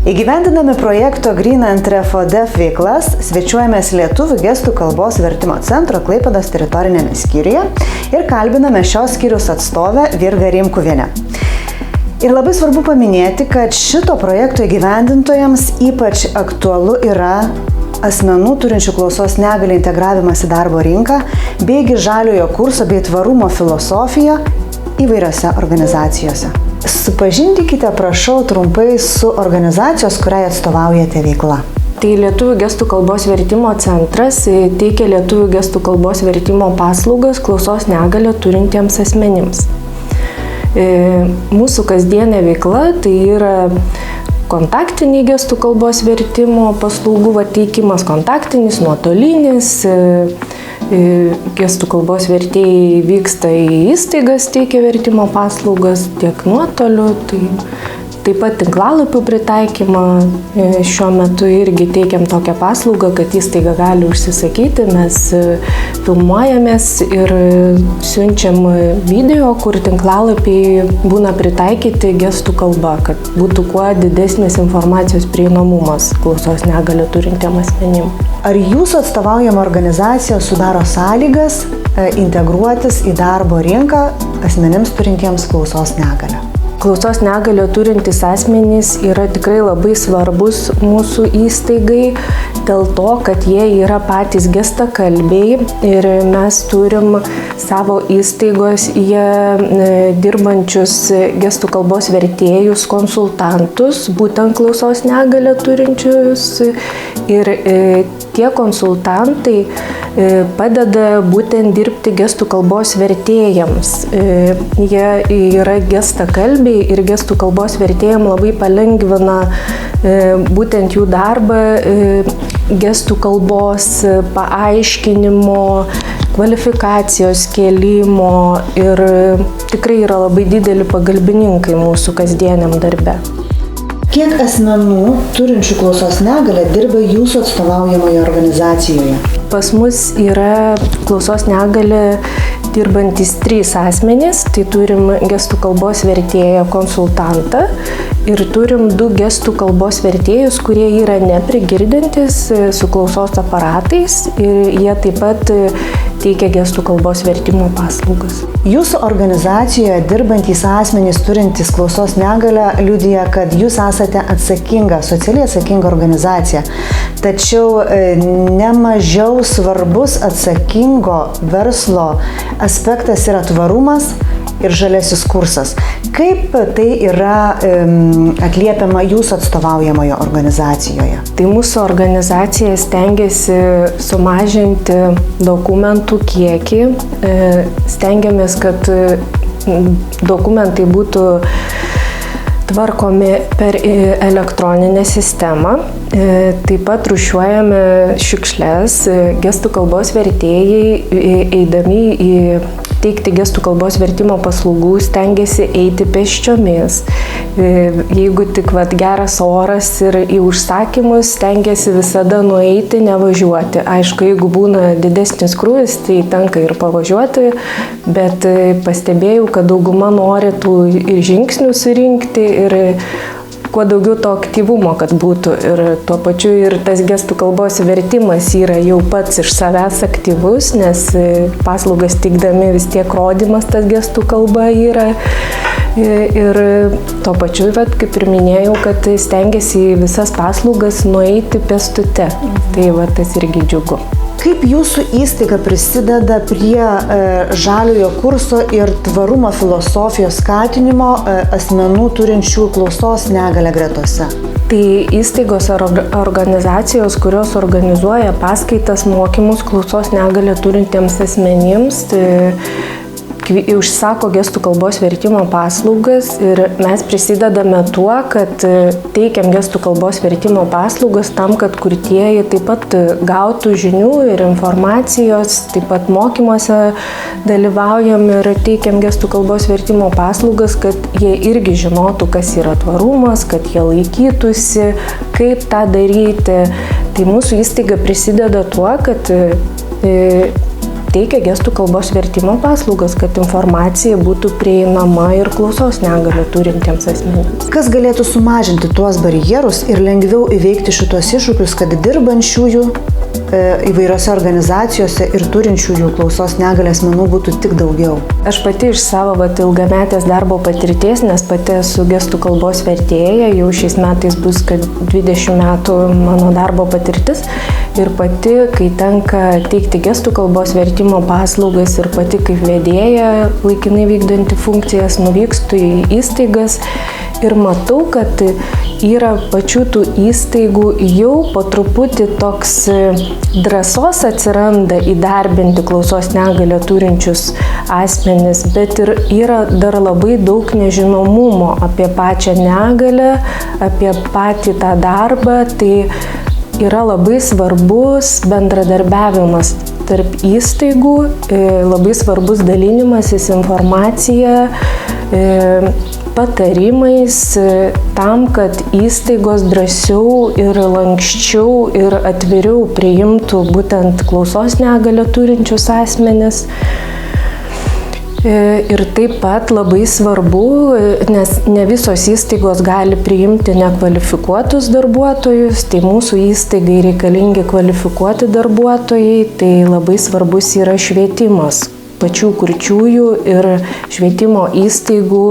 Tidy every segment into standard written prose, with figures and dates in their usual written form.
Įgyvendinami projekto Green and Refodef veiklas svečiuojamės Lietuvių gestų kalbos vertimo centro Klaipėdos teritorinėme skyriuje ir kalbiname šios skyriaus atstovę Virgą Rimkuvienę. Ir labai svarbu paminėti, kad šito projekto įgyvendintojams ypač aktualu yra asmenų turinčių klausos negalią integravimas į darbo rinką, beigi žaliojo kurso bei tvarumo filosofija įvairiose organizacijose. Supažindykite, prašau, trumpai su organizacijos, kuriai atstovaujate veikla. Tai Lietuvių gestų kalbos vertimo centras teikia lietuvių gestų kalbos vertimo paslaugas klausos negalią turintiems asmenims. Mūsų kasdienė veikla tai yra kontaktiniai gestų kalbos vertimo paslaugų teikimas, kontaktinis, nuotolinis. Gestų kalbos vertėjai vyksta į įstaigas, teikia vertimo paslaugas tiek nuotoliu, taip pat tinklalapių pritaikymą. Šiuo metu irgi teikiam tokią paslaugą, kad įstaiga gali užsisakyti, mes filmuojamės ir siunčiam video, kur tinklalapiai būna pritaikyti gestų kalba, kad būtų kuo didesnis informacijos prieinamumas klausos negalią turintiem asmenim. Ar jūsų atstovaujama organizacija sudaro sąlygas integruotis į darbo rinką asmenims turintiems klausos negalią? Klausos negalią turintys asmenys yra tikrai labai svarbus mūsų įstaigai dėl to, kad jie yra patys gestakalbiai ir mes turim savo įstaigos dirbančius gestų kalbos vertėjus, konsultantus, būtent klausos negalią turinčius, ir tie konsultantai padeda būtent dirbti gestų kalbos vertėjams. Jie yra gestakalbiai ir gestų kalbos vertėjams labai palengvina būtent jų darbą gestų kalbos paaiškinimo, kvalifikacijos kėlimo ir tikrai yra labai dideli pagalbininkai mūsų kasdieniam darbe. Kiek asmenų turinčių klausos negalią dirba jūsų atstovaujamoje organizacijoje? Pas mus yra klausos negalią dirbantis 3 asmenys, tai turim gestų kalbos vertėją konsultantą ir turim 2 gestų kalbos vertėjus, kurie yra neprigirdintys su klausos aparatais ir jie taip pat teikia gestų kalbos vertimo paslaugas. Jūsų organizacijoje dirbantys asmenys turintys klausos negalią liudija, kad jūs esate socialiai atsakinga organizacija. Tačiau nemažiau svarbus atsakingo verslo aspektas yra tvarumas ir žaliasis kursas. Kaip tai yra atliepiama jūsų atstovaujamoje organizacijoje? Tai mūsų organizacija stengiasi sumažinti dokumentų kiekį. Stengiamės, kad dokumentai būtų tvarkomi per elektroninę sistemą. Taip pat rūšiuojame šiukšles. Gestų kalbos vertėjai, eidami į teikti gestų kalbos vertimo paslaugų, stengiasi eiti pėsčiomis. Jeigu tik geras oras ir į užsakymus, stengiasi visada nueiti, nevažiuoti. Aišku, jeigu būna didesnis krūvis, tai tenka ir pavažiuoti, bet pastebėjau, kad dauguma nori tų ir žingsnių surinkti ir kuo daugiau to aktyvumo, kad būtų. Ir tuo pačiu ir tas gestų kalbos vertimas yra jau pats iš savęs aktyvus, nes paslaugas teikdami vis tiek rodymas tas gestų kalba yra. Ir tuo pačiu, kaip ir minėjau, kad stengiasi į visas paslaugas nueiti pėstute. Tai tas irgi džiugu. Kaip jūsų įstaiga prisideda prie žaliojo kurso ir tvarumo filosofijos skatinimo asmenų turinčių klausos negalią gretose? Tai įstaigos ar organizacijos, kurios organizuoja paskaitas, mokymus klausos negalią turintiems asmenims, užsako gestų kalbos vertimo paslaugas ir mes prisidedame tuo, kad teikiam gestų kalbos vertimo paslaugas tam, kad kurtieji taip pat gautų žinių ir informacijos, taip pat mokymuose dalyvaujam ir teikiam gestų kalbos vertimo paslaugas, kad jie irgi žinotų, kas yra tvarumas, kad jie laikytųsi, kaip tą daryti. Tai mūsų įstaiga prisideda tuo, kad teikia gestų kalbos vertimo paslaugas, kad informacija būtų prieinama ir klausos negalią turintiems asmenims. Kas galėtų sumažinti tuos barjerus ir lengviau įveikti šitos iššūkius, kad dirbančiųjų įvairiose organizacijose ir turinčiųjų klausos negalią asmenų būtų tik daugiau? Aš pati iš savo ilgametės darbo patirties, nes pati esu gestų kalbos vertėja, jau šiais metais bus 20 metų mano darbo patirtis ir pati, kai tenka teikti gestų kalbos vertimo paslaugas ir pati kaip vedėja laikinai vykdanti funkcijas, nuvykstu į įstaigas ir matau, kad yra pačių tų įstaigų jau po truputį toks drąsos atsiranda įdarbinti klausos negalią turinčius asmenis, bet ir yra dar labai daug nežinomumo apie pačią negalią, apie patį tą darbą, tai yra labai svarbus bendradarbiavimas tarp įstaigų, labai svarbus dalinimasis informacija, patarimais tam, kad įstaigos drąsiau ir lankščiau ir atviriau priimtų būtent klausos negalią turinčius asmenis. Ir taip pat labai svarbu, nes ne visos įstaigos gali priimti nekvalifikuotus darbuotojus, tai mūsų įstaigai reikalingi kvalifikuoti darbuotojai, tai labai svarbus yra švietimas pačių kurčiųjų ir švietimo įstaigų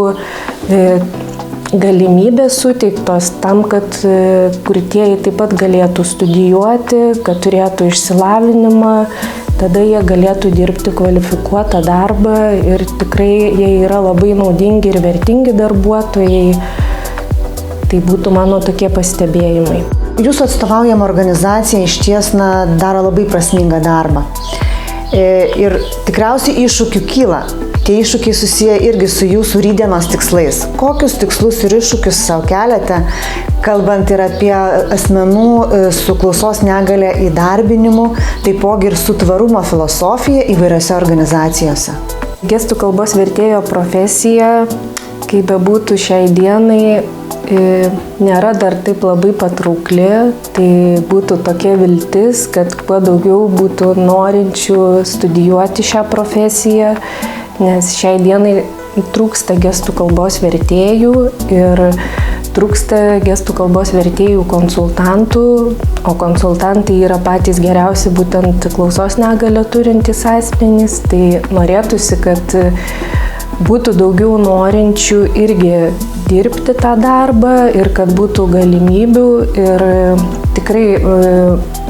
galimybės suteiktos tam, kad kurtieji taip pat galėtų studijuoti, kad turėtų išsilavinimą, tada jie galėtų dirbti kvalifikuotą darbą ir tikrai jie yra labai naudingi ir vertingi darbuotojai. Tai būtų mano tokie pastebėjimai. Jūsų atstovaujama organizacija išties daro labai prasmingą darbą. Ir tikriausiai iššūkių kyla. Tie iššūkiai susiję irgi su jūsų rytdienos tikslais. Kokius tikslus ir iššūkius savo keliate, kalbant ir apie asmenų su klausos negalia įdarbinimu, taipogi ir su tvarumo filosofija įvairiose organizacijose? Gestų kalbos vertėjo profesija, kaip bebūtų šiai dienai, nėra dar taip labai patraukli, tai būtų tokia viltis, kad kuo daugiau būtų norinčių studijuoti šią profesiją, nes šiai dienai trūksta gestų kalbos vertėjų ir trūksta gestų kalbos vertėjų konsultantų, o konsultantai yra patys geriausi būtent klausos negalią turintys asmenys, tai norėtųsi, kad būtų daugiau norinčių irgi dirbti tą darbą ir kad būtų galimybių ir tikrai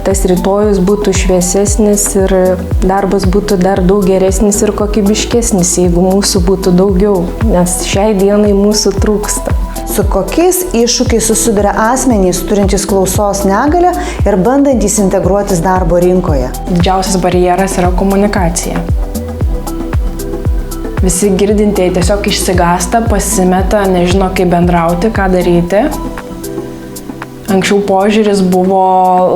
tas rytojus būtų šviesesnis ir darbas būtų dar daug geresnis ir kokybiškesnis, jeigu mūsų būtų daugiau, nes šiai dienai mūsų trūksta. Su kokiais iššūkiais susiduria asmenys turintys klausos negalią ir bandantys integruotis darbo rinkoje? Didžiausias barjeras yra komunikacija. Visi girdintieji tiesiog išsigąsta, pasimeta, nežino kaip bendrauti, ką daryti. Anksčiau požiūris buvo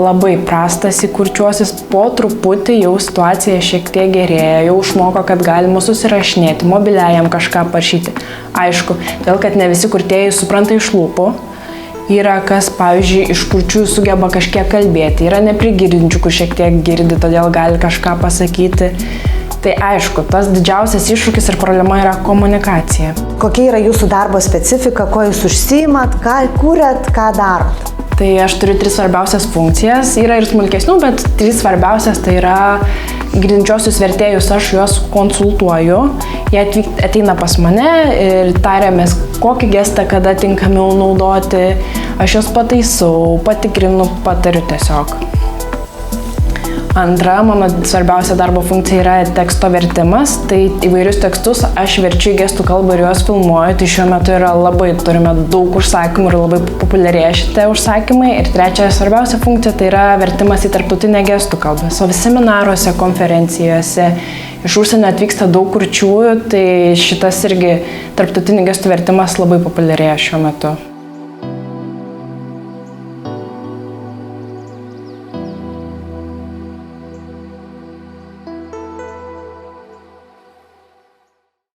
labai prastas į kurčiuosius, po truputį jau situacija šiek tiek gerėja, jau išmoko, kad galima susirašinėti, mobiliajam kažką parašyti. Aišku, todėl kad ne visi kurtieji supranta iš lūpų. Yra kas, pavyzdžiui, iš kurčiųjų sugeba kažkiek kalbėti, yra neprigirdinčių, kur šiek tiek girdi, todėl gali kažką pasakyti. Tai aišku, tas didžiausias iššūkis ir problema yra komunikacija. Kokia yra jūsų darbo specifika, ko jūs užsiimat, ką kūrėt, ką darot? Tai aš turiu 3 svarbiausias funkcijas, yra ir smulkesnių, bet 3 svarbiausias tai yra girdinčiosius vertėjus, aš juos konsultuoju, jie ateina pas mane ir tariamės, kokį gestą kada tinkamiau naudoti, aš juos pataisau, patikrinu, patariu tiesiog. Antra, mano svarbiausia darbo funkcija yra teksto vertimas, tai įvairius tekstus aš verčiu į gestų kalbą ir juos filmuoju, tai šiuo metu turime daug užsakymų ir labai populiarėja šitie užsakymai. Ir trečia svarbiausia funkcija tai yra vertimas į tarptautinę gestų kalbą. Seminaruose, konferencijose, iš užsienio atvyksta daug kurčiųjų, tai šitas irgi tarptautinis gestų vertimas labai populiarėja šiuo metu.